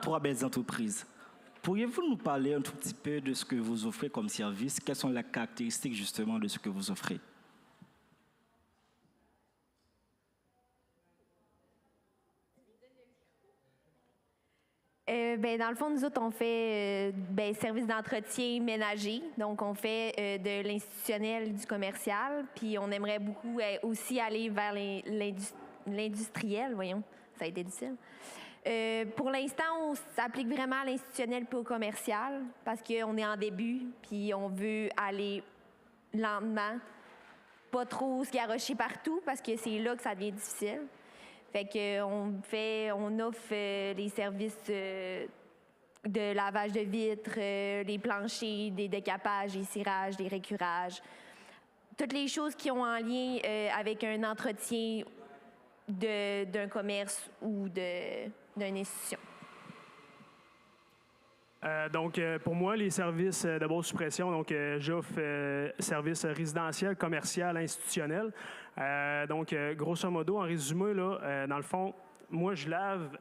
trois belles entreprises. Pourriez-vous nous parler un tout petit peu de ce que vous offrez comme service? Quelles sont les caractéristiques justement de ce que vous offrez? Dans le fond, nous autres, on fait service d'entretien ménager. Donc, on fait de l'institutionnel, du commercial. Puis, on aimerait beaucoup aussi aller vers l'industriel, voyons. Ça a été difficile. Pour l'instant, on s'applique vraiment à l'institutionnel puis au commercial parce qu'on est en début, puis on veut aller lentement, pas trop se garrocher partout parce que c'est là que ça devient difficile. Fait on offre les services de lavage de vitres, les planchers, des décapages, des cirages, des récurages. Toutes les choses qui ont en lien avec un entretien d'un commerce ou d'une institution. Pour moi, les services de basse suppression, j'offre services résidentiels, commercial, institutionnel. Grosso modo, en résumé, dans le fond, moi, je lave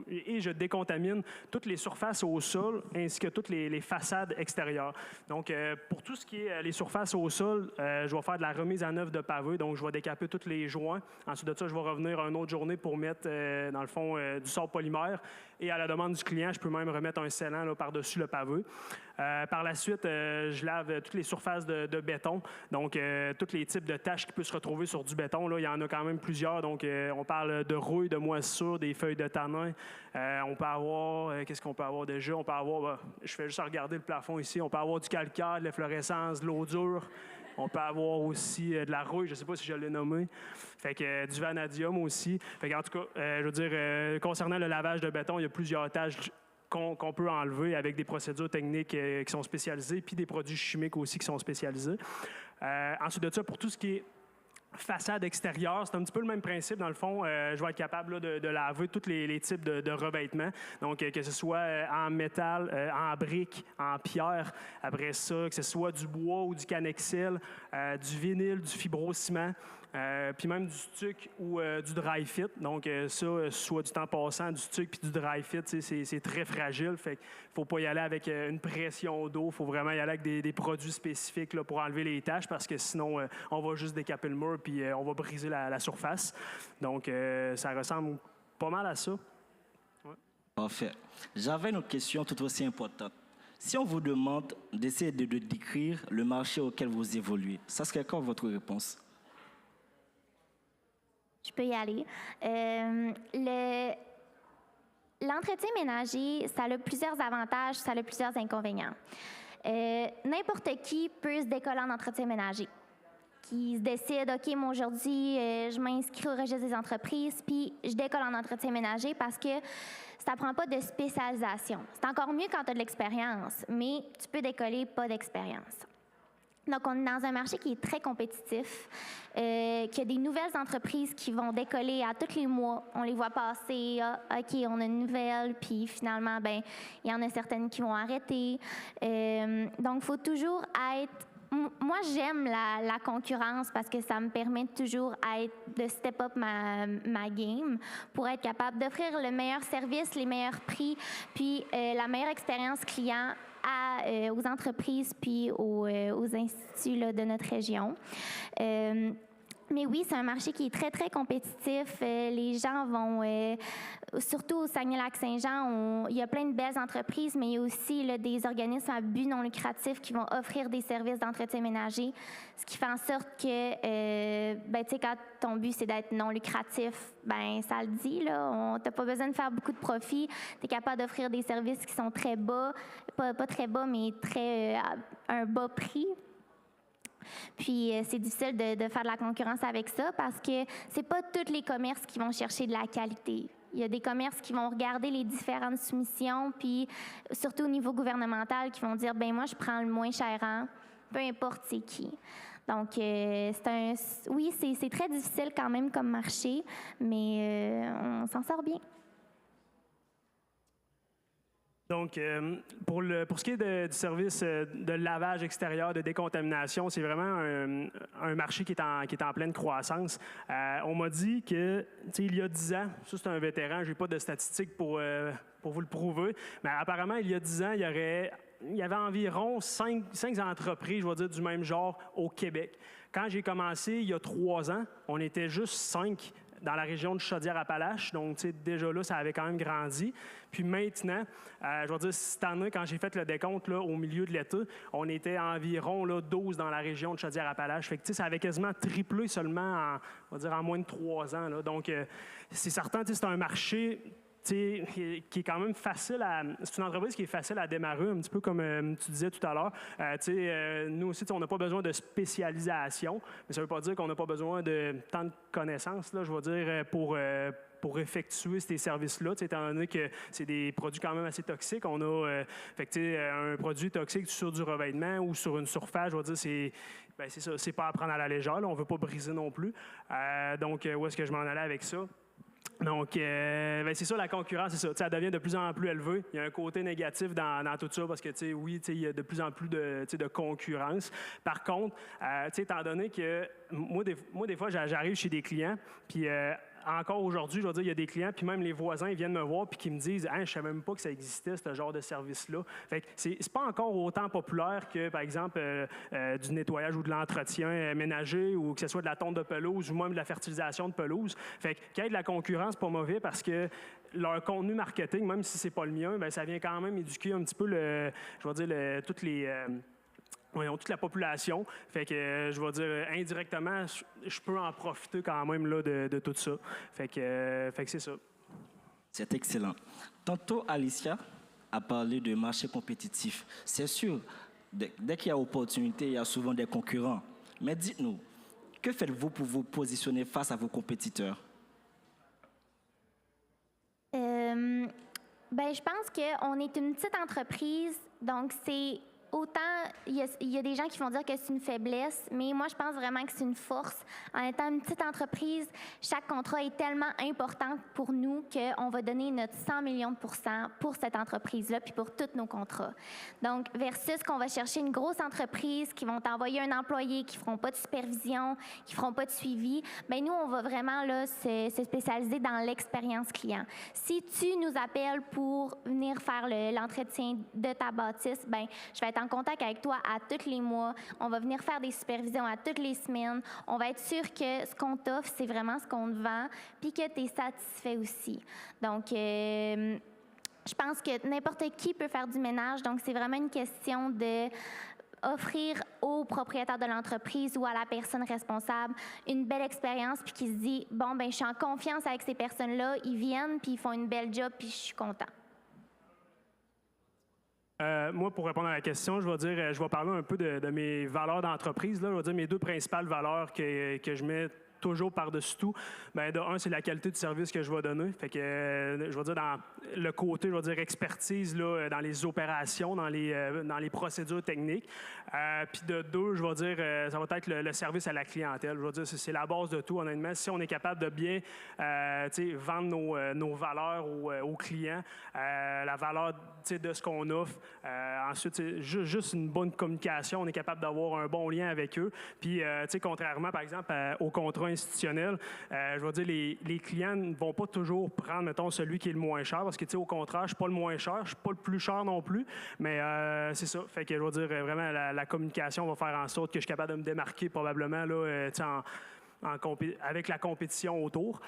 et je décontamine toutes les surfaces au sol ainsi que toutes les façades extérieures. Donc, pour tout ce qui est les surfaces au sol, je vais faire de la remise à neuf de pavés. Donc, je vais décaper tous les joints. Ensuite de ça, je vais revenir une autre journée pour mettre, dans le fond, du sable polymère. Et à la demande du client, je peux même remettre un scellant par-dessus le pavé. Par la suite, je lave toutes les surfaces de béton. Donc, tous les types de taches qui peuvent se retrouver sur du béton. Là, il y en a quand même plusieurs. Donc, on parle de rouille, de moisissure, des feuilles de tanin. On peut avoir, qu'est-ce qu'on peut avoir déjà? On peut avoir, je fais juste regarder le plafond ici, on peut avoir du calcaire, de l'efflorescence, de l'eau dure. On peut avoir aussi de la rouille, je ne sais pas si je l'ai nommé. Fait que du vanadium aussi. Fait que, en tout cas, je veux dire, concernant le lavage de béton, il y a plusieurs tâches qu'on peut enlever avec des procédures techniques qui sont spécialisées, puis des produits chimiques aussi qui sont spécialisés. Ensuite de ça, pour tout ce qui est façade extérieure, c'est un petit peu le même principe. Dans le fond, je vais être capable de laver tous les types de revêtements. Donc, que ce soit en métal, en briques, en pierre. Après ça, que ce soit du bois ou du canexel, du vinyle, du fibrociment, puis même du stuc ou du dry fit. Donc, ça, soit du temps passant, du stuc puis du dry fit, c'est très fragile. Fait qu'il ne faut pas y aller avec une pression d'eau. Il faut vraiment y aller avec des produits spécifiques là, pour enlever les taches parce que sinon, on va juste décaper le mur puis on va briser la surface. Donc, ça ressemble pas mal à ça. Ouais. Parfait. J'avais une question tout aussi importante. Si on vous demande d'essayer de décrire le marché auquel vous évoluez, ça serait quoi votre réponse? Je peux y aller. L'entretien ménager, ça a plusieurs avantages, ça a plusieurs inconvénients. N'importe qui peut se décoller en entretien ménager. Qui se décide, OK, moi aujourd'hui, je m'inscris au registre des entreprises, puis je décolle en entretien ménager parce que ça ne prend pas de spécialisation. C'est encore mieux quand tu as de l'expérience, mais tu peux décoller pas d'expérience. Donc, on est dans un marché qui est très compétitif, qu'il y a des nouvelles entreprises qui vont décoller à tous les mois. On les voit passer, OK, on a une nouvelle, puis finalement, il y en a certaines qui vont arrêter. Donc, il faut toujours être... Moi, j'aime la concurrence parce que ça me permet toujours de step up ma game pour être capable d'offrir le meilleur service, les meilleurs prix, puis la meilleure expérience client aux entreprises puis aux instituts là, de notre région. Mais oui, c'est un marché qui est très, très compétitif. Les gens vont, surtout au Saguenay-Lac-Saint-Jean, il y a plein de belles entreprises, mais il y a aussi là, des organismes à but non lucratif qui vont offrir des services d'entretien ménager, ce qui fait en sorte que, tu sais, quand ton but, c'est d'être non lucratif, ça le dit, là, t'as pas besoin de faire beaucoup de profit, tu es capable d'offrir des services qui sont très bas, pas très bas, mais très un bas prix. Puis, c'est difficile de faire de la concurrence avec ça parce que c'est pas tous les commerces qui vont chercher de la qualité. Il y a des commerces qui vont regarder les différentes soumissions, puis surtout au niveau gouvernemental, qui vont dire, moi, je prends le moins cher, peu importe c'est qui. Donc, oui, c'est très difficile quand même comme marché, mais on s'en sort bien. Donc, pour ce qui est du service de lavage extérieur, de décontamination, c'est vraiment un marché qui est en pleine croissance. On m'a dit que, il y a 10 ans, ça c'est un vétéran, je n'ai pas de statistiques pour vous le prouver, mais apparemment, il y a 10 ans, il y avait environ 5 entreprises, je vais dire, du même genre au Québec. Quand j'ai commencé, il y a 3 ans, on était juste 5 dans la région de Chaudière-Appalaches. Donc, déjà là, ça avait quand même grandi. Puis maintenant, je vais dire, cette année, quand j'ai fait le décompte là, au milieu de l'été, on était environ là, 12 dans la région de Chaudière-Appalaches. Fait que, ça avait quasiment triplé seulement en moins de 3 ans. Là. Donc, c'est certain, c'est un marché qui est quand même facile à... C'est une entreprise qui est facile à démarrer, un petit peu comme tu disais tout à l'heure. Nous aussi, on n'a pas besoin de spécialisation, mais ça ne veut pas dire qu'on n'a pas besoin de tant de connaissances, là, je veux dire, pour effectuer ces services-là, étant donné que c'est des produits quand même assez toxiques. On a un produit toxique sur du revêtement ou sur une surface, je veux dire, c'est ça, c'est pas à prendre à la légère, là, on ne veut pas briser non plus. Donc, où est-ce que je m'en allais avec ça? Donc, c'est ça, la concurrence, c'est ça. Ça devient de plus en plus élevé. Il y a un côté négatif dans tout ça parce que, oui, il y a de plus en plus de concurrence. Par contre, étant donné que moi, des fois, j'arrive chez des clients, puis encore aujourd'hui, je veux dire, il y a des clients, puis même les voisins, ils viennent me voir, puis qui me disent « je ne savais même pas que ça existait, ce genre de service-là ». Fait que c'est pas encore autant populaire que, par exemple, du nettoyage ou de l'entretien ménager, ou que ce soit de la tonte de pelouse, ou même de la fertilisation de pelouse. Fait qu'il y ait de la concurrence, pas mauvais, parce que leur contenu marketing, même si c'est pas le mien, ça vient quand même éduquer un petit peu toute la population. Fait que, je vais dire, indirectement, je peux en profiter quand même là, de tout ça. Fait que c'est ça. C'est excellent. Tantôt, Alicia a parlé de marché compétitif. C'est sûr, dès qu'il y a opportunité, il y a souvent des concurrents. Mais dites-nous, que faites-vous pour vous positionner face à vos compétiteurs? Je pense qu'on est une petite entreprise, donc c'est... Autant, il y a des gens qui vont dire que c'est une faiblesse, mais moi, je pense vraiment que c'est une force. En étant une petite entreprise, chaque contrat est tellement important pour nous qu'on va donner notre 100 millions de % pour cette entreprise-là, puis pour tous nos contrats. Donc, versus qu'on va chercher une grosse entreprise qui vont t'envoyer un employé, qui ne feront pas de supervision, qui ne feront pas de suivi, nous, on va vraiment là, se spécialiser dans l'expérience client. Si tu nous appelles pour venir faire l'entretien de ta bâtisse, je vais être en contact avec toi à tous les mois. On va venir faire des supervisions à toutes les semaines. On va être sûr que ce qu'on t'offre, c'est vraiment ce qu'on te vend, puis que tu es satisfait aussi. Donc, je pense que n'importe qui peut faire du ménage. Donc, c'est vraiment une question de offrir au propriétaire de l'entreprise ou à la personne responsable une belle expérience, puis qui se dit, je suis en confiance avec ces personnes-là, ils viennent, puis ils font une belle job, puis je suis content. Moi, pour répondre à la question, je vais parler un peu de mes valeurs d'entreprise. Je vais dire mes 2 principales valeurs que je mets toujours par-dessus tout. De un, c'est la qualité du service que je vais donner. Fait que, je vais dire, dans le côté, je vais dire, expertise, là, dans les opérations, dans les procédures techniques. Puis de 2, je vais dire, ça va être le service à la clientèle. Je vais dire, c'est la base de tout, honnêtement. Si on est capable de bien vendre nos valeurs aux clients, la valeur de ce qu'on offre, ensuite, juste une bonne communication, on est capable d'avoir un bon lien avec eux. Puis, contrairement, par exemple, au contrat institutionnel, je vais dire, les clients ne vont pas toujours prendre, mettons, celui qui est le moins cher, parce que, au contraire, je ne suis pas le moins cher, je ne suis pas le plus cher non plus, mais c'est ça. Fait que, je vais dire, vraiment, la communication va faire en sorte que je suis capable de me démarquer probablement, là, avec la compétition autour.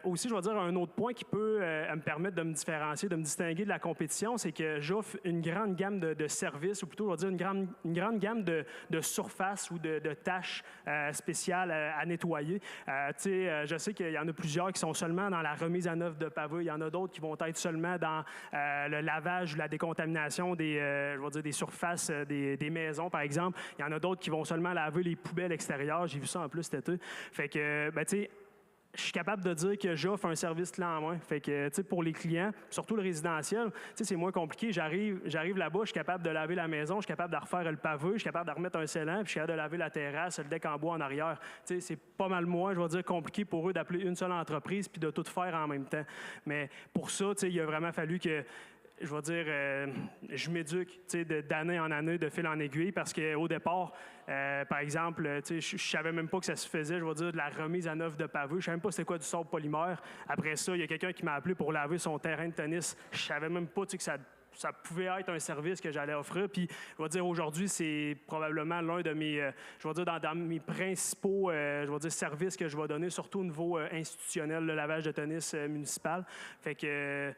Aussi, je vais dire un autre point qui peut me permettre de me différencier, de me distinguer de la compétition, c'est que j'offre une grande gamme de services, ou plutôt, je vais dire, une grande gamme de surfaces ou de tâches spéciales à nettoyer. Je sais qu'il y en a plusieurs qui sont seulement dans la remise à neuf de pavés. Il y en a d'autres qui vont être seulement dans le lavage ou la décontamination je vais dire, des surfaces des maisons, par exemple. Il y en a d'autres qui vont seulement laver les poubelles extérieures. J'ai vu ça en plus cet été. Fait que, je suis capable de dire que j'offre un service clé en main. Fait que, pour les clients, surtout le résidentiel, c'est moins compliqué. J'arrive là-bas, je suis capable de laver la maison, je suis capable de refaire le pavé, je suis capable de remettre un scellant, puis je suis capable de laver la terrasse, le deck en bois en arrière. C'est pas mal moins, je vais dire, compliqué pour eux d'appeler une seule entreprise puis de tout faire en même temps. Mais pour ça, il a vraiment fallu que je vais dire, je m'éduque d'année en année, de fil en aiguille, parce qu'au départ, par exemple, je ne savais même pas que ça se faisait, je vais dire, de la remise à neuf de pavés. Je ne savais même pas c'était quoi du sable polymère. Après ça, il y a quelqu'un qui m'a appelé pour laver son terrain de tennis. Je ne savais même pas que ça pouvait être un service que j'allais offrir. Puis, je vais dire, aujourd'hui, c'est probablement l'un de mes, je vais dire, dans mes principaux, je vais dire, services que je vais donner, surtout au niveau institutionnel, le lavage de tennis municipal. Fait que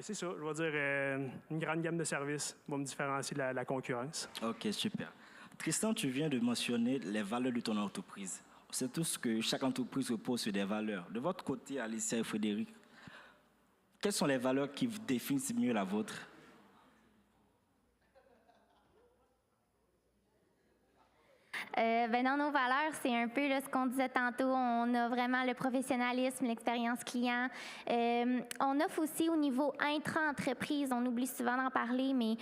c'est ça, je vais dire, une grande gamme de services va me différencier de la concurrence. OK, super. Tristan, tu viens de mentionner les valeurs de ton entreprise. C'est tout ce que chaque entreprise repose sur des valeurs. De votre côté, Alicia et Frédéric, quelles sont les valeurs qui vous définissent mieux la vôtre? Dans nos valeurs, c'est un peu là, ce qu'on disait tantôt. On a vraiment le professionnalisme, l'expérience client. On offre aussi au niveau intra-entreprise. On oublie souvent d'en parler, mais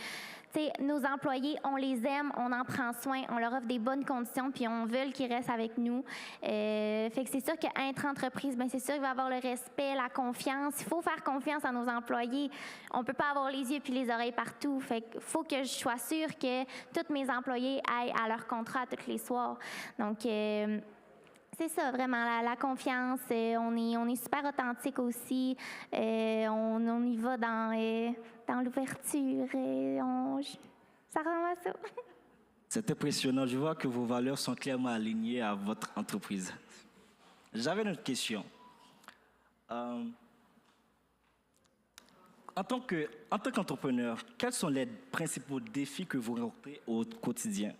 nos employés, on les aime, on en prend soin, on leur offre des bonnes conditions, puis on veut qu'ils restent avec nous. Fait que c'est sûr qu'intra-entreprise, c'est sûr qu'il va y avoir le respect, la confiance. Il faut faire confiance à nos employés. On ne peut pas avoir les yeux puis les oreilles partout. Fait qu'il faut que je sois sûre que tous mes employés aillent à leur contrat tous les soirs. Donc, c'est ça, vraiment, la confiance. On est super authentique aussi. On y va dans l'ouverture. Ça ressemble à ça. C'est impressionnant. Je vois que vos valeurs sont clairement alignées à votre entreprise. J'avais une autre question. En tant qu'entrepreneur, quels sont les principaux défis que vous rencontrez au quotidien?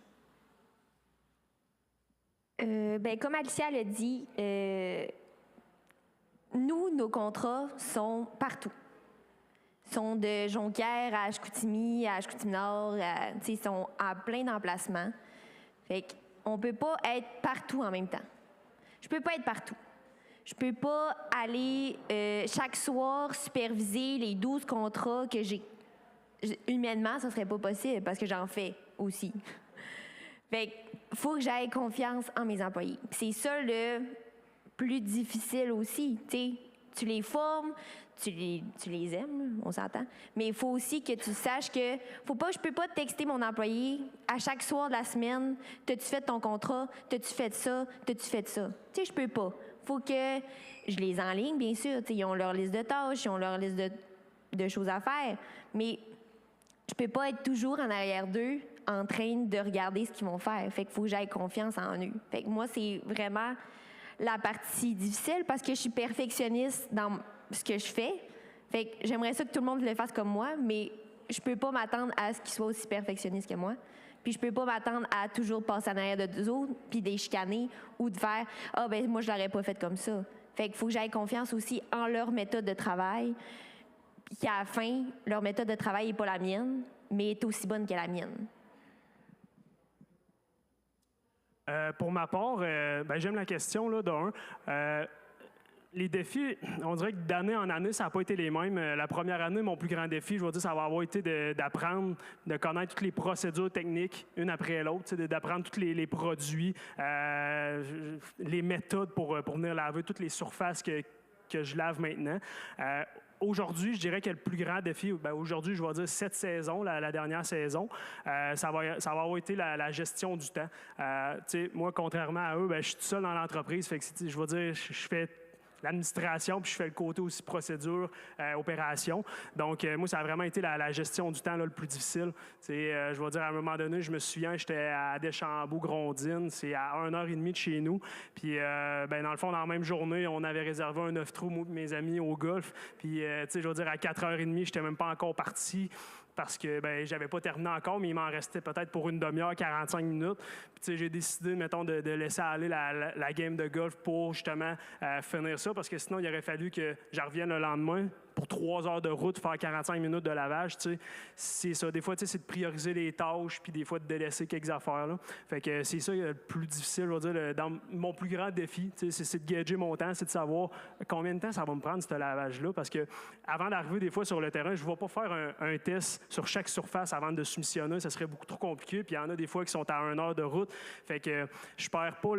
Comme Alicia l'a dit, nos contrats sont partout. Ils sont de Jonquière à Chicoutimi, à Chicoutimi-Nord, ils sont à plein d'emplacements. Fait qu'on ne peut pas être partout en même temps. Je peux pas être partout. Je peux pas aller chaque soir superviser les 12 contrats que j'ai. Humainement, ça serait pas possible parce que j'en fais aussi. Fait qu'il faut que j'aie confiance en mes employés. C'est ça le plus difficile aussi. Tu les formes, tu les aimes, on s'entend. Mais il faut aussi que tu saches que je peux pas texter mon employé à chaque soir de la semaine. T'as-tu fait ton contrat? T'as-tu fait ça? T'as-tu fait ça? Je peux pas. Faut que je les enligne, bien sûr. Ils ont leur liste de tâches, ils ont leur liste de choses à faire. Mais je peux pas être toujours en arrière d'eux en train de regarder ce qu'ils vont faire. Fait qu'il faut que j'aie confiance en eux. Fait que moi, c'est vraiment la partie difficile parce que je suis perfectionniste dans ce que je fais. Fait que j'aimerais ça que tout le monde le fasse comme moi, mais je peux pas m'attendre à ce qu'ils soient aussi perfectionnistes que moi. Puis je peux pas m'attendre à toujours passer en arrière de deux autres, puis de les chicaner ou de faire « Ah, ben moi, je l'aurais pas fait comme ça ». Fait qu'il faut que j'aie confiance aussi en leur méthode de travail, puis qu'à la fin, leur méthode de travail n'est pas la mienne, mais est aussi bonne que la mienne. Pour ma part, j'aime la question là, d'un. Les défis, on dirait que d'année en année, ça n'a pas été les mêmes. La première année, mon plus grand défi, je vais dire, ça va avoir été d'apprendre, de connaître toutes les procédures techniques, une après l'autre, d'apprendre tous les produits, les méthodes pour venir laver toutes les surfaces que je lave maintenant. Aujourd'hui, je dirais que le plus grand défi, aujourd'hui, je vais dire cette saison, la dernière saison, ça va avoir été la gestion du temps. Moi, contrairement à eux, je suis tout seul dans l'entreprise, fait que je vais dire, je fais l'administration, puis je fais le côté aussi procédure, opération. Donc, moi, ça a vraiment été la gestion du temps là, le plus difficile. Je vais dire, à un moment donné, je me souviens, j'étais à Deschambault-Grondines, c'est à 1h30 de chez nous. Puis, dans le fond, dans la même journée, on avait réservé un 9 trous, moi et mes amis, au golf. Puis, je vais dire, à 4h30, j'étais même pas encore parti parce que j'avais pas terminé encore, mais il m'en restait peut-être pour une demi-heure, 45 minutes. Puis j'ai décidé, mettons, de laisser aller la game de golf pour justement finir ça, parce que sinon, il aurait fallu que je revienne le lendemain pour 3 heures de route, faire 45 minutes de lavage. C'est ça. Des fois, c'est de prioriser les tâches, puis des fois, de délaisser quelques affaires. Là. Fait que c'est ça le plus difficile, je veux dire, dans mon plus grand défi, c'est de gager mon temps, c'est de savoir combien de temps ça va me prendre, ce lavage-là, parce que avant d'arriver des fois sur le terrain, je ne vais pas faire un test sur chaque surface avant de soumissionner, ça serait beaucoup trop compliqué, puis il y en a des fois qui sont à 1 heure de route, fait que je perds pas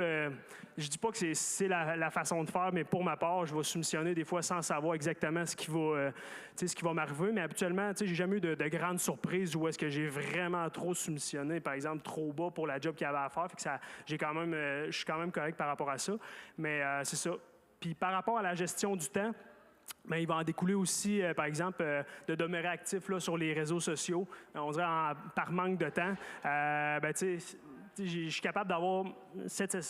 je dis pas que c'est la façon de faire, mais pour ma part, je vais soumissionner des fois sans savoir exactement ce qui va ce qui va m'arriver. Mais habituellement, j'ai jamais eu de grandes surprises où est-ce que j'ai vraiment trop soumissionné, par exemple, trop bas pour la job qu'il y avait à faire. Fait que je suis quand même correct par rapport à ça. Mais c'est ça. Puis par rapport à la gestion du temps, bien, il va en découler aussi, par exemple, de demeurer actif là, sur les réseaux sociaux. On dirait par manque de temps. Je suis capable d'avoir, cette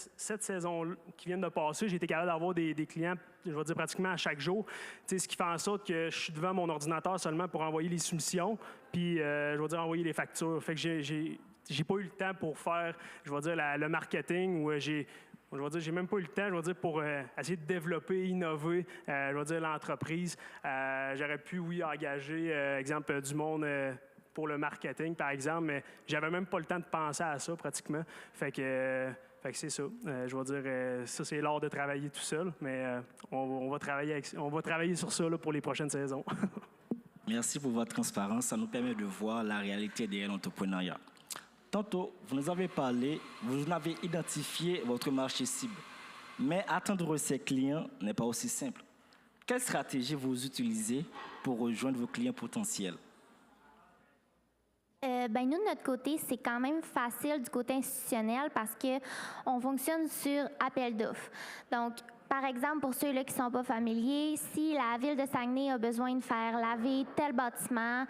saison qui vient de passer, j'ai été capable d'avoir des clients, je vais dire pratiquement à chaque jour. Ce qui fait en sorte que je suis devant mon ordinateur seulement pour envoyer les soumissions, puis je vais dire envoyer les factures. Fait que j'ai pas eu le temps pour faire, je vais dire, le marketing, ou j'ai même pas eu le temps, je vais dire, pour essayer de développer, innover, je vais dire, l'entreprise. J'aurais pu, oui, engager, exemple, du monde pour le marketing, par exemple, mais j'avais même pas le temps de penser à ça, pratiquement. Fait que c'est ça. Je vais dire, ça, c'est l'art de travailler tout seul, mais on va travailler sur ça là, pour les prochaines saisons. Merci pour votre transparence. Ça nous permet de voir la réalité derrière l'entrepreneuriat. Tantôt, vous nous avez parlé, vous avez identifié votre marché cible. Mais atteindre ses clients n'est pas aussi simple. Quelle stratégie vous utilisez pour rejoindre vos clients potentiels? Nous, de notre côté, c'est quand même facile du côté institutionnel parce qu'on fonctionne sur appel d'offres. Donc, par exemple, pour ceux-là qui ne sont pas familiers, si la Ville de Saguenay a besoin de faire laver tel bâtiment,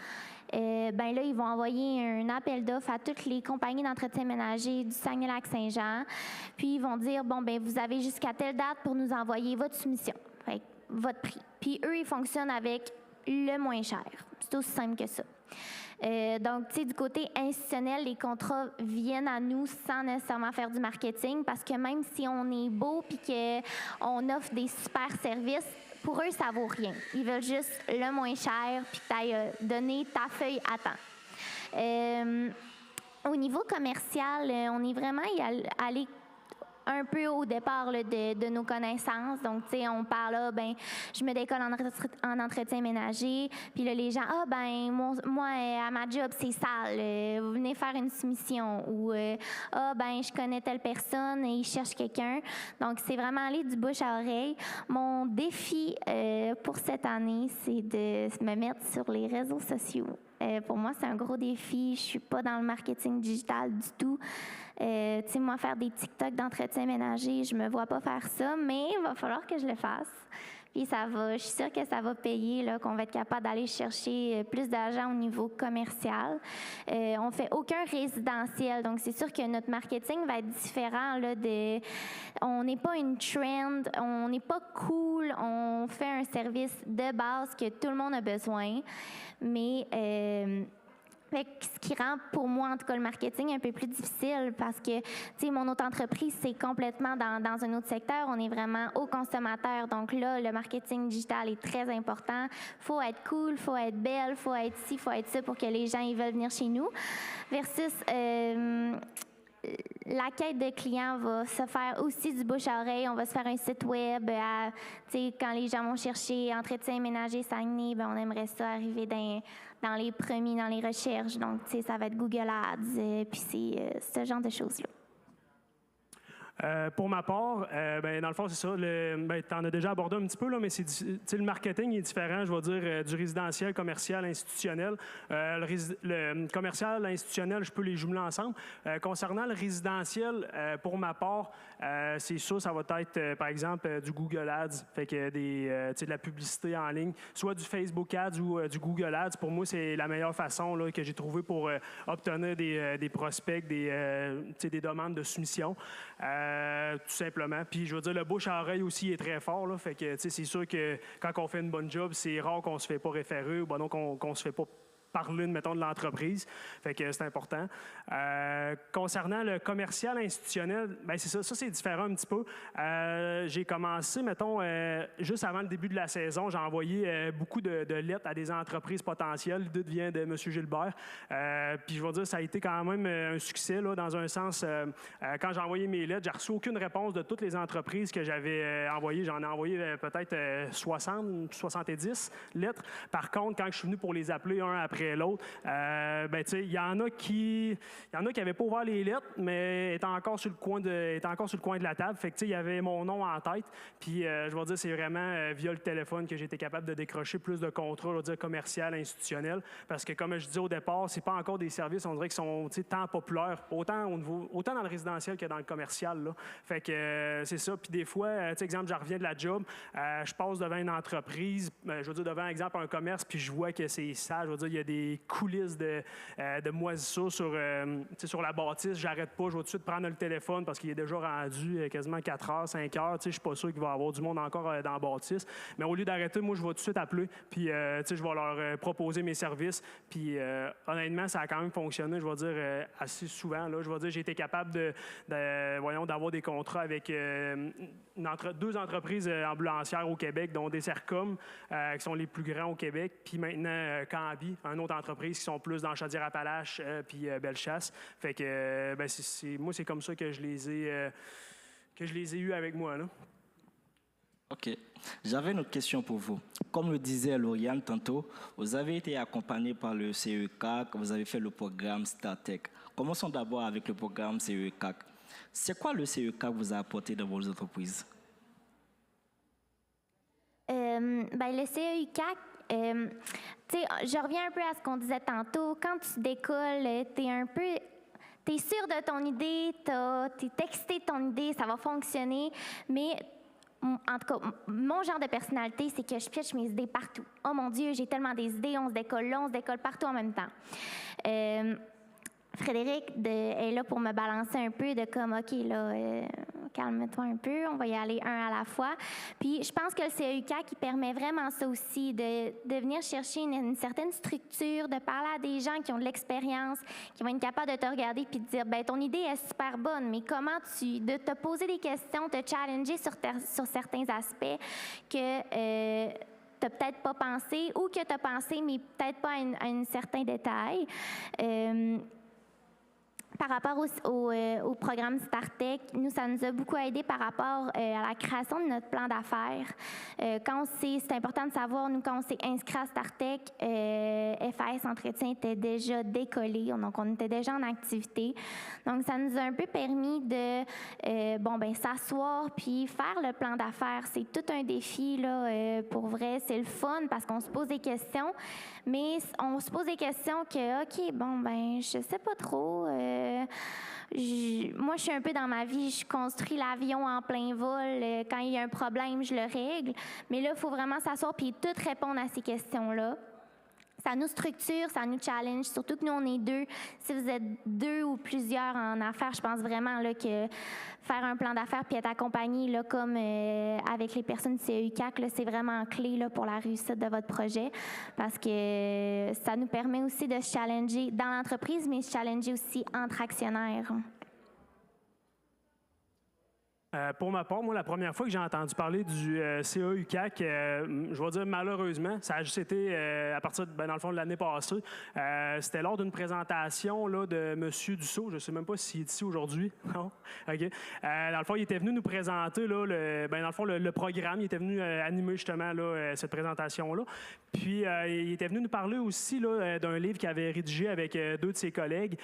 là, ils vont envoyer un appel d'offres à toutes les compagnies d'entretien ménager du Saguenay-Lac-Saint-Jean. Puis, ils vont dire, vous avez jusqu'à telle date pour nous envoyer votre soumission, votre prix. Puis, eux, ils fonctionnent avec le moins cher. C'est aussi simple que ça. Donc, du côté institutionnel, les contrats viennent à nous sans nécessairement faire du marketing parce que même si on est beau puis qu'on offre des super services, pour eux, ça vaut rien. Ils veulent juste le moins cher puis que tu ailles donner ta feuille à temps. Au niveau commercial, on est vraiment allé un peu au départ là, de nos connaissances. Donc, on parle là, je me décolle en entretien ménager. Puis là, les gens, moi, à ma job, c'est sale. Vous venez faire une soumission. Ou, je connais telle personne et il cherche quelqu'un. Donc, c'est vraiment aller du bouche à oreille. Mon défi pour cette année, c'est de me mettre sur les réseaux sociaux. Pour moi, c'est un gros défi. Je suis pas dans le marketing digital du tout. Moi, faire des TikTok d'entretien ménager, je me vois pas faire ça, mais il va falloir que je le fasse. Puis je suis sûre que ça va payer, là, qu'on va être capable d'aller chercher plus d'argent au niveau commercial. On fait aucun résidentiel, donc c'est sûr que notre marketing va être différent. Là, on n'est pas une trend, on n'est pas cool, on fait un service de base que tout le monde a besoin, mais ce qui rend pour moi, en tout cas, le marketing un peu plus difficile parce que, mon autre entreprise, c'est complètement dans un autre secteur. On est vraiment au consommateur. Donc là, le marketing digital est très important. Faut être cool, faut être belle, faut être ci, faut être ça pour que les gens ils veulent venir chez nous. Versus la quête de clients va se faire aussi du bouche à oreille. On va se faire un site web. Quand les gens vont chercher entretien ménager Saguenay, on aimerait ça arriver dans les premiers, dans les recherches. Donc, ça va être Google Ads, puis c'est ce genre de choses-là. Pour ma part, dans le fond, c'est ça. Tu en as déjà abordé un petit peu, là, mais le marketing est différent, je vais dire, du résidentiel, commercial, institutionnel. Le commercial, l'institutionnel, je peux les jumeler ensemble. Concernant le résidentiel, pour ma part, c'est sûr, ça va être, par exemple, du Google Ads, fait que de la publicité en ligne, soit du Facebook Ads ou du Google Ads. Pour moi, c'est la meilleure façon là, que j'ai trouvé pour obtenir des prospects, des demandes de soumission. Tout simplement. Puis, je veux dire, le bouche à oreille aussi est très fort. Là, fait que, c'est sûr que quand on fait une bonne job, c'est rare qu'on se fait pas référer ou donc qu'on se fait pas parler, mettons, de l'entreprise. Fait que c'est important. Concernant le commercial institutionnel, c'est ça. Ça, c'est différent un petit peu. J'ai commencé, mettons, juste avant le début de la saison, j'ai envoyé beaucoup de lettres à des entreprises potentielles. L'idée vient de M. Gilbert. Puis, je vais dire, ça a été quand même un succès, là, dans un sens. Quand j'ai envoyé mes lettres, j'ai reçu aucune réponse de toutes les entreprises que j'avais envoyées. J'en ai envoyé peut-être 60, 70 lettres. Par contre, quand je suis venu pour les appeler un après après l'autre. Il y en a qui n'avaient pas ouvert les lettres, mais étaient encore sur le coin de la table. Fait que, il y avait mon nom en tête. Puis, je vais dire, c'est vraiment via le téléphone que j'ai été capable de décrocher plus de contrats, je veux dire, commercial, institutionnel. Parce que, comme je disais au départ, c'est pas encore des services, on dirait, qui sont tant populaires, autant dans le résidentiel que dans le commercial. Là. Fait que c'est ça. Puis des fois, exemple, je reviens de la job, je passe devant une entreprise, je veux dire, devant, exemple, un commerce, puis je vois que c'est sale. Je veux dire, il y a des coulisses de moisissures sur la bâtisse. J'arrête pas. Je vais tout de suite prendre le téléphone parce qu'il est déjà rendu quasiment 4 heures, 5 heures. Je suis pas sûr qu'il va y avoir du monde encore dans la bâtisse. Mais au lieu d'arrêter, moi, je vais tout de suite appeler, puis je vais leur proposer mes services. Puis honnêtement, ça a quand même fonctionné, je vais dire, assez souvent. Là, je vais dire, j'ai été capable d'avoir des contrats avec 2 entreprises ambulancières au Québec, dont des Sercom, qui sont les plus grands au Québec, puis maintenant Cambi, une autre entreprise qui sont plus dans Chaudière-Appalaches, puis Bellechasse. Fait que moi, c'est comme ça que je les ai eus avec moi. Là. OK. J'avais une autre question pour vous. Comme le disait Lauriane tantôt, vous avez été accompagné par le CECAC, vous avez fait le programme StarTech. Commençons d'abord avec le programme CECAC. C'est quoi le CECAC vous a apporté dans vos entreprises? Le CECAC, je reviens un peu à ce qu'on disait tantôt. Quand tu décolles, t'es sûr de ton idée, t'es excité de ton idée, ça va fonctionner, mais en tout cas, mon genre de personnalité, c'est que je pitche mes idées partout. Oh mon Dieu, j'ai tellement des idées, on se décolle là, on se décolle partout en même temps. Frédéric est là pour me balancer un peu de comme, OK, là, calme-toi un peu, on va y aller un à la fois. Puis je pense que le CECAC, qui permet vraiment ça aussi, de venir chercher une certaine structure, de parler à des gens qui ont de l'expérience, qui vont être capables de te regarder puis de dire, ben ton idée est super bonne, mais de te poser des questions, te challenger sur certains aspects que t'as peut-être pas pensé ou que t'as pensé, mais peut-être pas à un certain détail. Par rapport au programme StarTech, nous, ça nous a beaucoup aidé par rapport à la création de notre plan d'affaires. C'est important de savoir, nous, quand on s'est inscrit à StarTech, FAS Entretien était déjà décollé, donc on était déjà en activité. Donc, ça nous a un peu permis de s'asseoir puis faire le plan d'affaires. C'est tout un défi, là, pour vrai. C'est le fun parce qu'on se pose des questions, mais on se pose des questions que, OK, je sais pas trop. Moi, je suis un peu dans ma vie, je construis l'avion en plein vol. Quand il y a un problème, je le règle. Mais là, il faut vraiment s'asseoir et tout répondre à ces questions-là. Ça nous structure, ça nous challenge, surtout que nous, on est 2. Si vous êtes 2 ou plusieurs en affaires, je pense vraiment là, que faire un plan d'affaires puis être accompagné là, comme avec les personnes du CECAC, là, c'est vraiment clé là, pour la réussite de votre projet parce que ça nous permet aussi de se challenger dans l'entreprise, mais se challenger aussi entre actionnaires. Pour ma part, moi, la première fois que j'ai entendu parler du CECAC, je vais dire malheureusement, ça a juste été à partir dans le fond de l'année passée. C'était lors d'une présentation là, de M. Dussault. Je ne sais même pas s'il est ici aujourd'hui. Non? OK. Dans le fond, il était venu nous présenter là, le programme. Il était venu animer justement là, cette présentation-là. Puis, il était venu nous parler aussi là, d'un livre qu'il avait rédigé avec 2 de ses collègues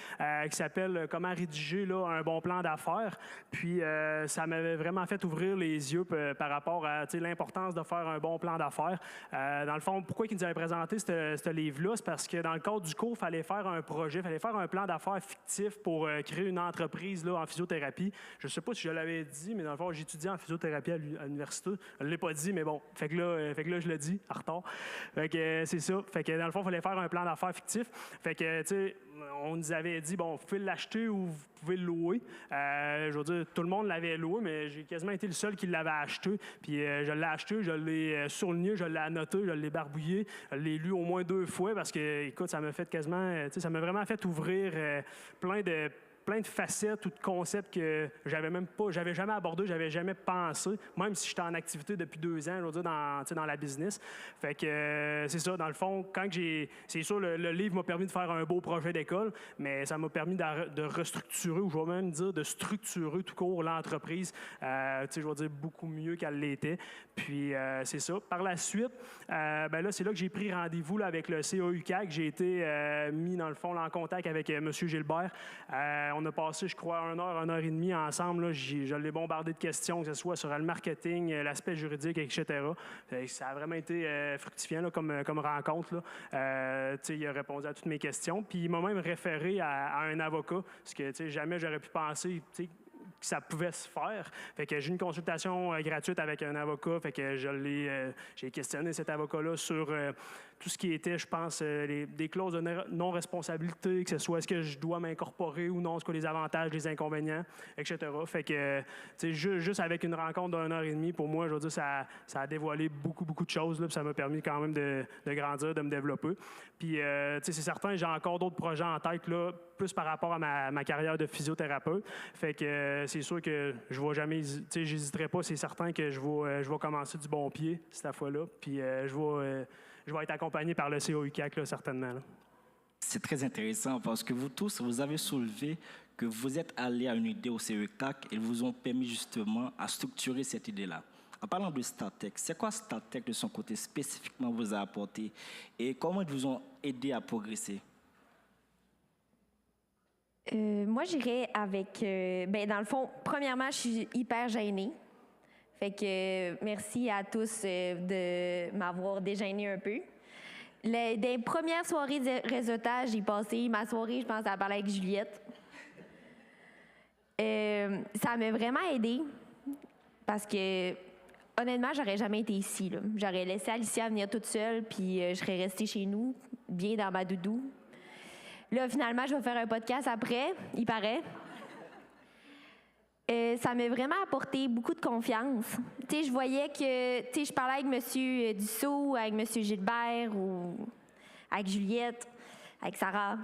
qui s'appelle « Comment rédiger là, un bon plan d'affaires ». Puis, ça m'avait vraiment fait ouvrir les yeux par rapport à l'importance de faire un bon plan d'affaires. Dans le fond, pourquoi il nous avait présenté ce livre-là? C'est parce que dans le cadre du cours, il fallait faire un projet, il fallait faire un plan d'affaires fictif pour créer une entreprise là, en physiothérapie. Je ne sais pas si je l'avais dit, mais dans le fond, j'étudiais en physiothérapie à l'université. Je ne l'ai pas dit, mais bon. Fait que là, je le dis, en retard. Fait que c'est ça. Fait que dans le fond, il fallait faire un plan d'affaires fictif. Fait que, tu sais, on nous avait dit, bon, vous pouvez l'acheter ou vous pouvez le louer. Je veux dire, tout le monde l'avait loué, mais j'ai quasiment été le seul qui l'avait acheté. Puis je l'ai acheté, je l'ai surligné, je l'ai annoté, je l'ai barbouillé, je l'ai lu au moins 2 fois parce que, écoute, ça m'a fait quasiment, ça m'a vraiment fait ouvrir plein plein de facettes ou de concepts que j'avais jamais abordé, j'avais jamais pensé, même si j'étais en activité depuis 2 ans, je veux dire, dans la business. Fait que c'est ça, dans le fond, c'est sûr, le livre m'a permis de faire un beau projet d'école, mais ça m'a permis de restructurer, ou je vais même dire de structurer tout court l'entreprise, je vais dire beaucoup mieux qu'elle l'était. Puis c'est ça. Par la suite, ben là, c'est là que j'ai pris rendez-vous là, avec le CAUCAC. J'ai été mis, dans le fond, là, en contact avec M. Gilbert. On a passé, je crois, 1 heure et demie ensemble. Là. Je l'ai bombardé de questions, que ce soit sur le marketing, l'aspect juridique, etc. Ça a vraiment été fructifiant là, comme rencontre. Là. Il a répondu à toutes mes questions. Puis il m'a même référé à un avocat, parce que jamais j'aurais pu penser que ça pouvait se faire. Fait que j'ai une consultation gratuite avec un avocat. Fait que j'ai questionné cet avocat-là sur tout ce qui était, je pense, des clauses de non-responsabilité, que ce soit est-ce que je dois m'incorporer ou non, ce que les avantages, les inconvénients, etc. Fait que, juste avec une rencontre d'1 heure et demie, pour moi, je veux dire, ça a dévoilé beaucoup de choses, là, puis ça m'a permis quand même de grandir, de me développer. Puis, c'est certain, j'ai encore d'autres projets en tête, là, plus par rapport à ma carrière de physiothérapeute. Fait que c'est sûr que je ne vais jamais, j'hésiterai pas, c'est certain que je vais commencer du bon pied cette fois-là. Puis, je vais être accompagné par le CAUCAC, là, certainement. Là. C'est très intéressant parce que vous tous, vous avez soulevé que vous êtes allés à une idée au CAUCAC et ils vous ont permis justement à structurer cette idée-là. En parlant de StarTech, c'est quoi StarTech de son côté spécifiquement vous a apporté et comment ils vous ont aidé à progresser? Moi, j'irais avec... dans le fond, premièrement, je suis hyper gênée. Fait que merci à tous de m'avoir dégênée un peu. Des premières soirées de réseautage, j'ai passé ma soirée, je pense, à parler avec Juliette. Ça m'a vraiment aidée parce que, honnêtement, j'aurais jamais été ici. Là. J'aurais laissé Alicia venir toute seule, puis je serais restée chez nous, bien dans ma doudou. Là, finalement, je vais faire un podcast après, il paraît. Ça m'a vraiment apporté beaucoup de confiance. Tu sais, je voyais que, tu sais, je parlais avec M. Dussault, avec M. Gilbert, ou avec Juliette, avec Sarah.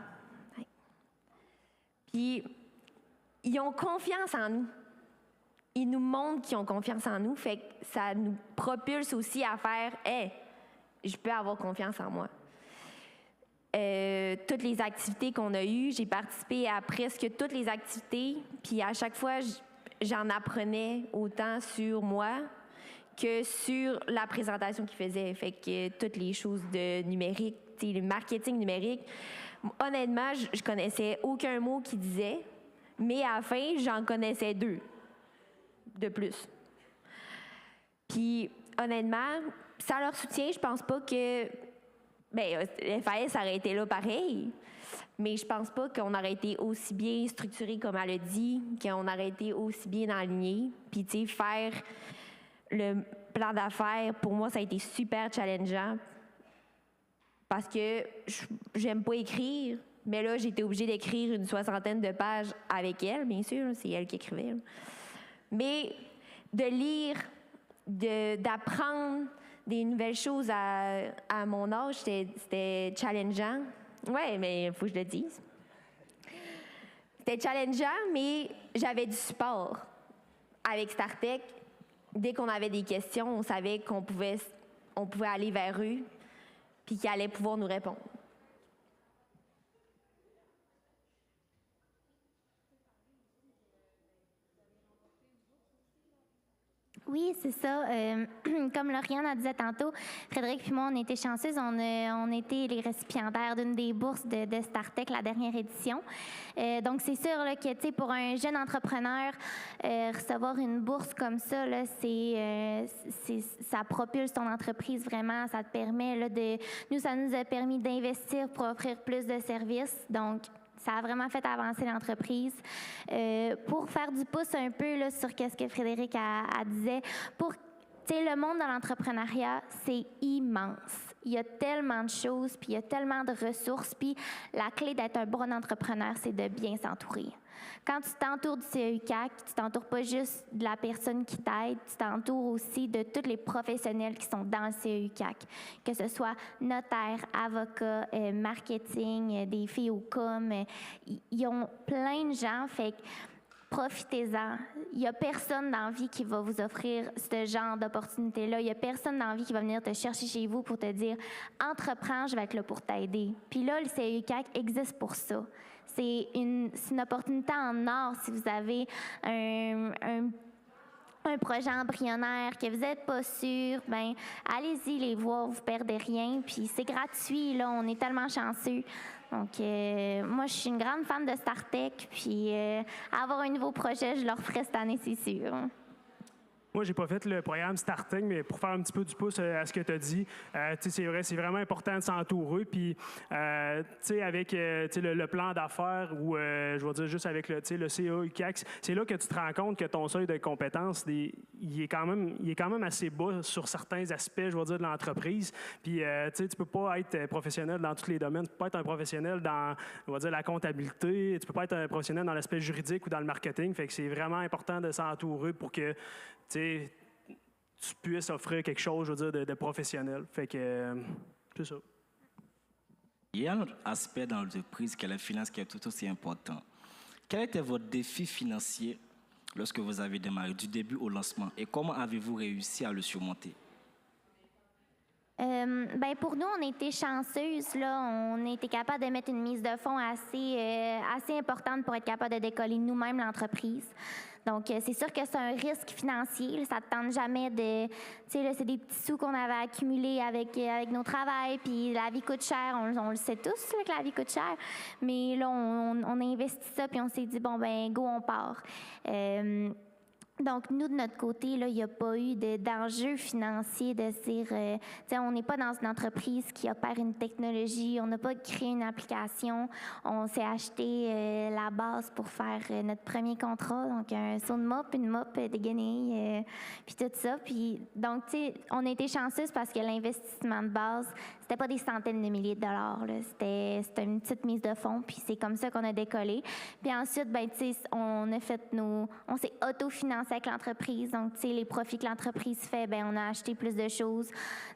Puis, ils ont confiance en nous. Ils nous montrent qu'ils ont confiance en nous, fait que ça nous propulse aussi à faire « Hey, je peux avoir confiance en moi ». Toutes les activités qu'on a eues, j'ai participé à presque toutes les activités, puis à chaque fois, j'en apprenais autant sur moi que sur la présentation qu'ils faisaient. Fait que toutes les choses de numérique, le marketing numérique, honnêtement, je connaissais aucun mot qu'ils disaient, mais à la fin, j'en connaissais 2 de plus. Puis honnêtement, sans leur soutien, je pense pas que FAS aurait été là pareil, mais je pense pas qu'on aurait été aussi bien structuré comme elle a dit, qu'on aurait été aussi bien aligné. Puis, tu sais, faire le plan d'affaires, pour moi, ça a été super challengeant parce que j'aime pas écrire, mais là, j'étais obligée d'écrire une 60aine de pages avec elle, bien sûr, c'est elle qui écrivait. Mais de lire, d'apprendre des nouvelles choses à mon âge, c'était challengeant. Oui, mais il faut que je le dise. C'était challengeant, mais j'avais du support. Avec StarTech, dès qu'on avait des questions, on savait qu'on pouvait aller vers eux puis qu'ils allaient pouvoir nous répondre. Oui, c'est ça. Comme Lauriane a disait tantôt, Frédéric et moi, on était chanceuses. On était les récipiendaires d'une des bourses de StarTech, la dernière édition. Donc, c'est sûr là, que, tu sais, pour un jeune entrepreneur, recevoir une bourse comme ça, là, ça propulse ton entreprise vraiment. Ça te permet là, ça nous a permis d'investir pour offrir plus de services. Donc, ça a vraiment fait avancer l'entreprise. Pour faire du pouce un peu là, sur ce que Frédéric a disait, le monde dans l'entrepreneuriat, c'est immense. il y a tellement de choses, puis il y a tellement de ressources, puis la clé d'être un bon entrepreneur, c'est de bien s'entourer. Quand tu t'entoures du CEUCAC, tu t'entoures pas juste de la personne qui t'aide, tu t'entoures aussi de tous les professionnels qui sont dans le CEUCAC, que ce soit notaire, avocat, marketing, des filles au com, ils ont plein de gens, fait que profitez-en. Il n'y a personne dans la vie qui va vous offrir ce genre d'opportunité-là. Il n'y a personne dans la vie qui va venir te chercher chez vous pour te dire « Entreprends, je vais être là pour t'aider ». Puis là, le CEUCAC existe pour ça. C'est une opportunité en or si vous avez un projet embryonnaire, que vous n'êtes pas sûr, bien, allez-y les voir, vous ne perdez rien. Puis c'est gratuit, là, on est tellement chanceux. Donc, moi, je suis une grande fan de StarTech, puis avoir un nouveau projet, je le referai cette année, c'est sûr. Moi, j'ai pas fait le programme Starting, mais pour faire un petit peu du pouce à ce que tu as dit, c'est vrai, c'est vraiment important de s'entourer. Puis, avec le plan d'affaires ou, je vais dire, juste avec le CEUCAC, c'est là que tu te rends compte que ton seuil de compétences, il est quand même assez bas sur certains aspects, je vais dire, de l'entreprise. Puis, tu peux pas être professionnel dans tous les domaines. Tu peux pas être un professionnel dans, on va dire, la comptabilité. Tu peux pas être un professionnel dans l'aspect juridique ou dans le marketing. Fait que c'est vraiment important de s'entourer pour que tu puisses offrir quelque chose, je veux dire, de professionnel. Fait que c'est ça. Il y a un autre aspect dans l'entreprise qui est la finance qui est tout aussi important. Quel était votre défi financier lorsque vous avez démarré, du début au lancement, et comment avez-vous réussi à le surmonter? Ben pour nous, on était chanceuses. Là. On était capable de mettre une mise de fonds assez importante pour être capable de décoller nous-mêmes l'entreprise. Donc, c'est sûr que c'est un risque financier. Là, ça ne te tente jamais de... Tu sais, là, c'est des petits sous qu'on avait accumulés avec nos travails, puis la vie coûte cher. On le sait tous, là, que la vie coûte cher. Mais là, on a investi ça, puis on s'est dit, bon, ben go, on part. Donc, nous, de notre côté, là, il n'y a pas eu d'enjeu financier de se dire, on n'est pas dans une entreprise qui opère une technologie, on n'a pas créé une application, on s'est acheté la base pour faire notre premier contrat, donc un saut de mop, une mop dégainée, puis tout ça. Puis, donc, tu sais, on a été chanceuse parce que l'investissement de base, c'était pas des centaines de milliers de dollars, là. C'était une petite mise de fonds, puis c'est comme ça qu'on a décollé. Puis ensuite, ben, tu sais, on s'est autofinancé avec l'entreprise. Donc, tu sais, les profits que l'entreprise fait, ben on a acheté plus de choses.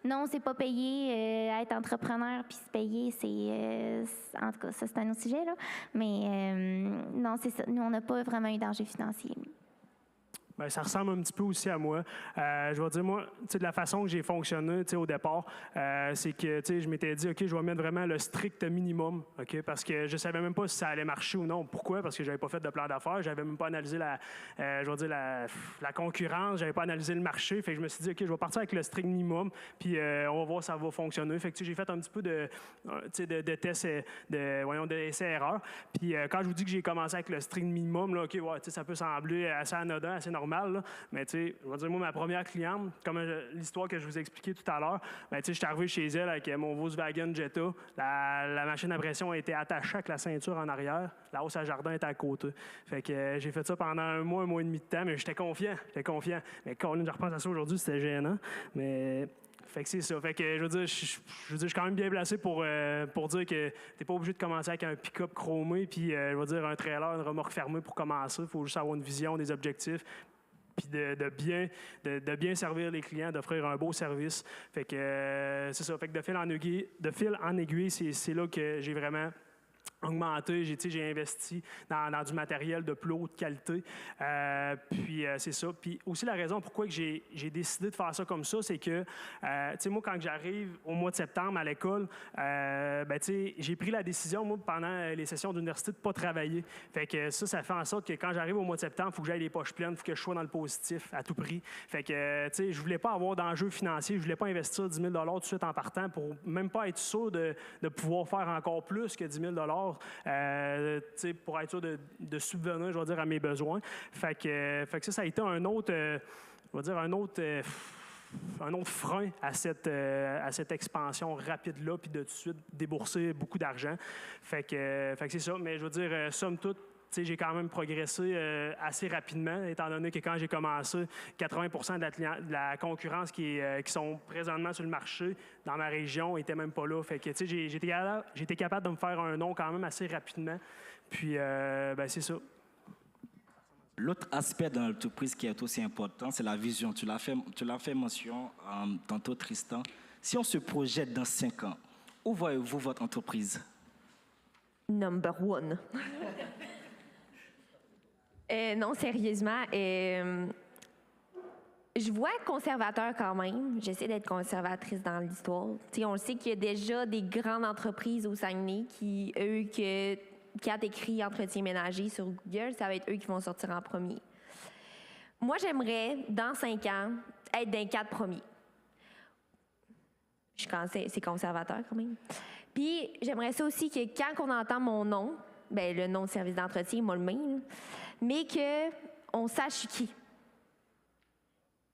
Non, c'est pas payé. Être entrepreneur puis se payer, c'est... en tout cas, ça, c'est un autre sujet, là. Mais non, c'est ça. Nous, on n'a pas vraiment eu d'enjeu financier. Bien, ça ressemble un petit peu aussi à moi. Je vais dire, moi, de la façon que j'ai fonctionné au départ, c'est que je m'étais dit, OK, je vais mettre vraiment le strict minimum, OK, parce que je ne savais même pas si ça allait marcher ou non. Pourquoi? Parce que je n'avais pas fait de plan d'affaires, je n'avais même pas analysé la concurrence, je n'avais pas analysé le marché. Fait que je me suis dit, OK, je vais partir avec le strict minimum, puis on va voir si ça va fonctionner. Fait que j'ai fait un petit peu de tests, d'essais-erreurs. Puis quand je vous dis que j'ai commencé avec le strict minimum, là, OK, ouais, ça peut sembler assez anodin, assez normal. Là. Mais tu sais, je vais dire, moi, ma première cliente, comme l'histoire que je vous ai expliquée tout à l'heure, ben, tu sais, je suis arrivé chez elle avec mon Volkswagen Jetta. La machine à pression a été attachée avec la ceinture en arrière. La hausse à jardin était à côté. Fait que j'ai fait ça pendant un mois et demi de temps, mais j'étais confiant. Mais quand je repense à ça aujourd'hui, c'était gênant. Mais... Fait que c'est ça. Fait que je veux dire, je suis quand même bien placé pour dire que t'es pas obligé de commencer avec un pick-up chromé, puis je veux dire un trailer, une remorque fermée pour commencer. Il faut juste avoir une vision, des objectifs, puis de bien servir les clients, d'offrir un beau service. Fait que c'est ça. Fait que de fil en aiguille, c'est là que j'ai vraiment augmenté, j'ai investi dans du matériel de plus haute qualité. Puis c'est ça. Puis aussi la raison pourquoi que j'ai décidé de faire ça comme ça, c'est que, moi, quand j'arrive au mois de septembre à l'école, j'ai pris la décision, moi, pendant les sessions d'université, de ne pas travailler. Fait que ça fait en sorte que quand j'arrive au mois de septembre, il faut que j'aille les poches pleines, il faut que je sois dans le positif à tout prix. Fait que, je voulais pas avoir d'enjeux financiers, je voulais pas investir 10 000 tout de suite en partant pour même pas être sûr de pouvoir faire encore plus que 10 000 pour être sûr de subvenir, je vais dire, à mes besoins. Fait que ça a été un autre frein à cette expansion rapide-là, puis de tout de suite débourser beaucoup d'argent. Fait que c'est ça. Mais je veux dire, somme toute, j'ai quand même progressé assez rapidement, étant donné que quand j'ai commencé, 80% de la concurrence qui sont présentement sur le marché dans ma région n'étaient même pas là. Fait que j'ai été capable de me faire un nom quand même assez rapidement. Puis, c'est ça. L'autre aspect de l'entreprise qui est aussi important, c'est la vision. Tu l'as fait mention tantôt, Tristan. Si on se projette dans 5 ans, où voyez-vous votre entreprise? Number one. Non, sérieusement, je vois conservateur quand même. J'essaie d'être conservatrice dans l'histoire. On le sait qu'il y a déjà des grandes entreprises au Saguenay qui a écrit entretien ménager sur Google, ça va être eux qui vont sortir en premier. Moi, j'aimerais, dans 5 ans, être dans les 4 premiers. C'est conservateur quand même. Puis, j'aimerais ça aussi que quand on entend mon nom, ben le nom de service d'entretien, moi le mien, mais qu'on sache qui.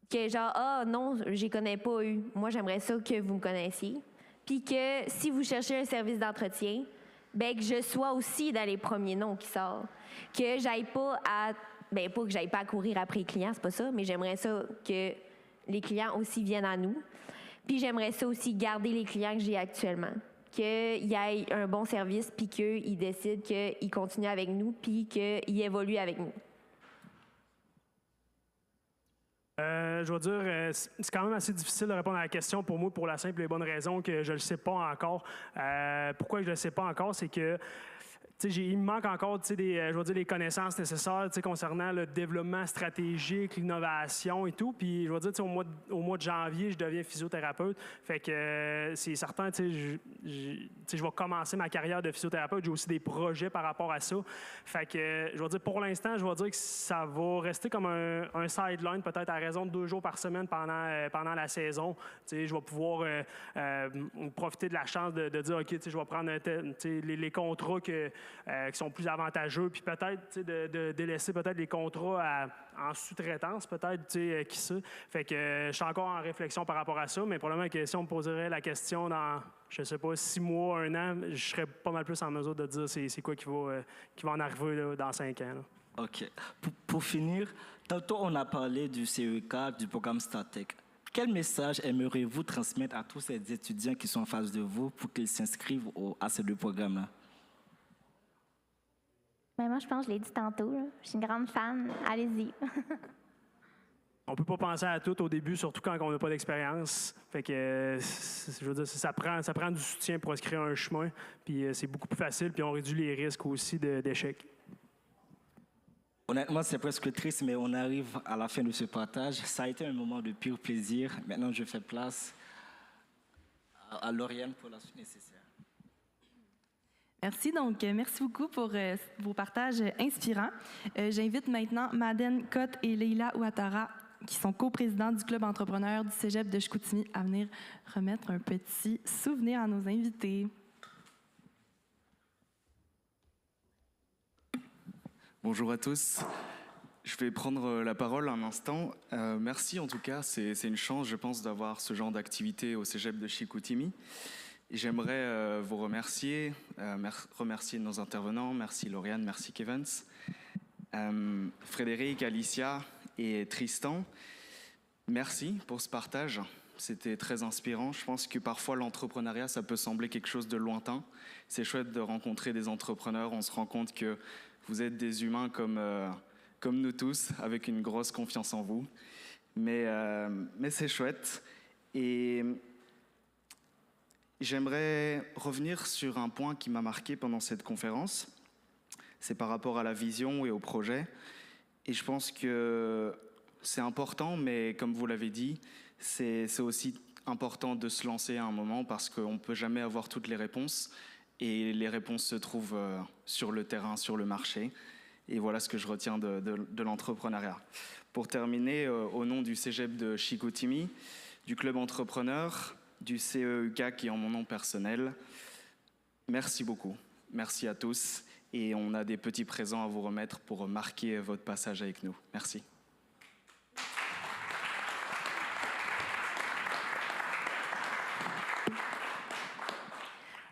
Que genre, ah non, je les connais pas eux. Moi, j'aimerais ça que vous me connaissiez. Puis que si vous cherchez un service d'entretien, ben que je sois aussi dans les premiers noms qui sortent. Que j'aille pas à... Ben pas que j'aille pas à courir après les clients, c'est pas ça, mais j'aimerais ça que les clients aussi viennent à nous. Puis j'aimerais ça aussi garder les clients que j'ai actuellement. Qu'il y ait un bon service, puis qu'ils décident qu'ils continuent avec nous, puis qu'ils évoluent avec nous. Je vais dire, c'est quand même assez difficile de répondre à la question pour moi, pour la simple et bonne raison que je ne le sais pas encore. Pourquoi je ne le sais pas encore, c'est que il me manque encore les connaissances nécessaires concernant le développement stratégique, l'innovation et tout. Puis je vais dire, au mois de janvier, je deviens physiothérapeute. Fait que c'est certain, je vais commencer ma carrière de physiothérapeute. J'ai aussi des projets par rapport à ça. Fait que je vais dire, pour l'instant, je vais dire que ça va rester comme un sideline, peut-être à raison de 2 jours par semaine pendant la saison. Je vais pouvoir profiter de la chance de dire, OK, je vais prendre les contrats qui sont plus avantageux, puis peut-être de délaisser peut-être les contrats en sous-traitance, peut-être, qui sait. Fait que je suis encore en réflexion par rapport à ça, mais probablement que si on me poserait la question dans, je sais pas, 6 mois, 1 an, je serais pas mal plus en mesure de dire c'est quoi qui va en arriver là, dans 5 ans. Là. OK. Pour finir, tantôt on a parlé du CEK, du programme StarTech. Quel message aimeriez-vous transmettre à tous ces étudiants qui sont en face de vous pour qu'ils s'inscrivent à ces 2 programmes-là? Ben moi, je pense que je l'ai dit tantôt. Là. Je suis une grande fan. Allez-y. On peut pas penser à tout au début, surtout quand on n'a pas d'expérience. Fait que, je veux dire, ça prend du soutien pour se créer un chemin. Puis c'est beaucoup plus facile, puis on réduit les risques aussi d'échec. Honnêtement, c'est presque triste, mais on arrive à la fin de ce partage. Ça a été un moment de pur plaisir. Maintenant, je fais place à Lauriane pour la suite nécessaire. Merci. Donc, merci beaucoup pour vos partages inspirants. J'invite maintenant Madeleine Cotte et Leila Ouattara, qui sont coprésidents du Club entrepreneur du Cégep de Chicoutimi, à venir remettre un petit souvenir à nos invités. Bonjour à tous. Je vais prendre la parole un instant. Merci en tout cas, c'est une chance, je pense, d'avoir ce genre d'activité au Cégep de Chicoutimi. J'aimerais vous remercier nos intervenants. Merci Lauriane, merci Kevins, Frédéric, Alicia et Tristan. Merci pour ce partage. C'était très inspirant. Je pense que parfois l'entrepreneuriat, ça peut sembler quelque chose de lointain. C'est chouette de rencontrer des entrepreneurs. On se rend compte que vous êtes des humains comme nous tous, avec une grosse confiance en vous. Mais c'est chouette. Et j'aimerais revenir sur un point qui m'a marqué pendant cette conférence. C'est par rapport à la vision et au projet. Et je pense que c'est important, mais comme vous l'avez dit, c'est aussi important de se lancer à un moment parce qu'on ne peut jamais avoir toutes les réponses. Et les réponses se trouvent sur le terrain, sur le marché. Et voilà ce que je retiens de l'entrepreneuriat. Pour terminer, au nom du Cégep de Chicoutimi, du Club Entrepreneur, du CEUK qui est en mon nom personnel. Merci beaucoup. Merci à tous. Et on a des petits présents à vous remettre pour marquer votre passage avec nous. Merci.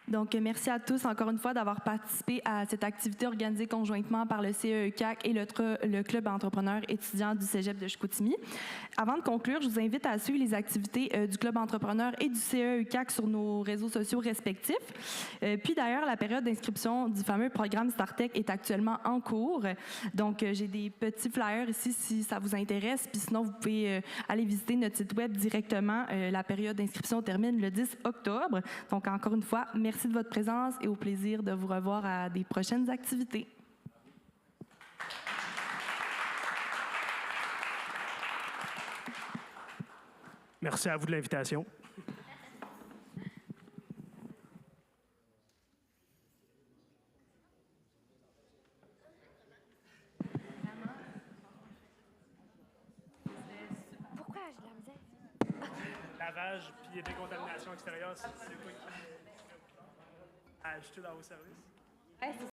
Donc, merci à tous encore une fois d'avoir participé à cette activité organisée conjointement par le CEE-CAC et le Club entrepreneur étudiant du Cégep de Chicoutimi. Avant de conclure, je vous invite à suivre les activités du Club entrepreneur et du CEE-CAC sur nos réseaux sociaux respectifs. Puis d'ailleurs, la période d'inscription du fameux programme StarTech est actuellement en cours. Donc, j'ai des petits flyers ici si ça vous intéresse. Puis sinon, vous pouvez aller visiter notre site web directement. La période d'inscription termine le 10 octobre. Donc, encore une fois, merci de votre présence et au plaisir de vous revoir à des prochaines activités. Merci à vous de l'invitation. Pourquoi j'ai de la misère? Lavage puis décontamination extérieure, c'est quoi? Ajouter dans vos services?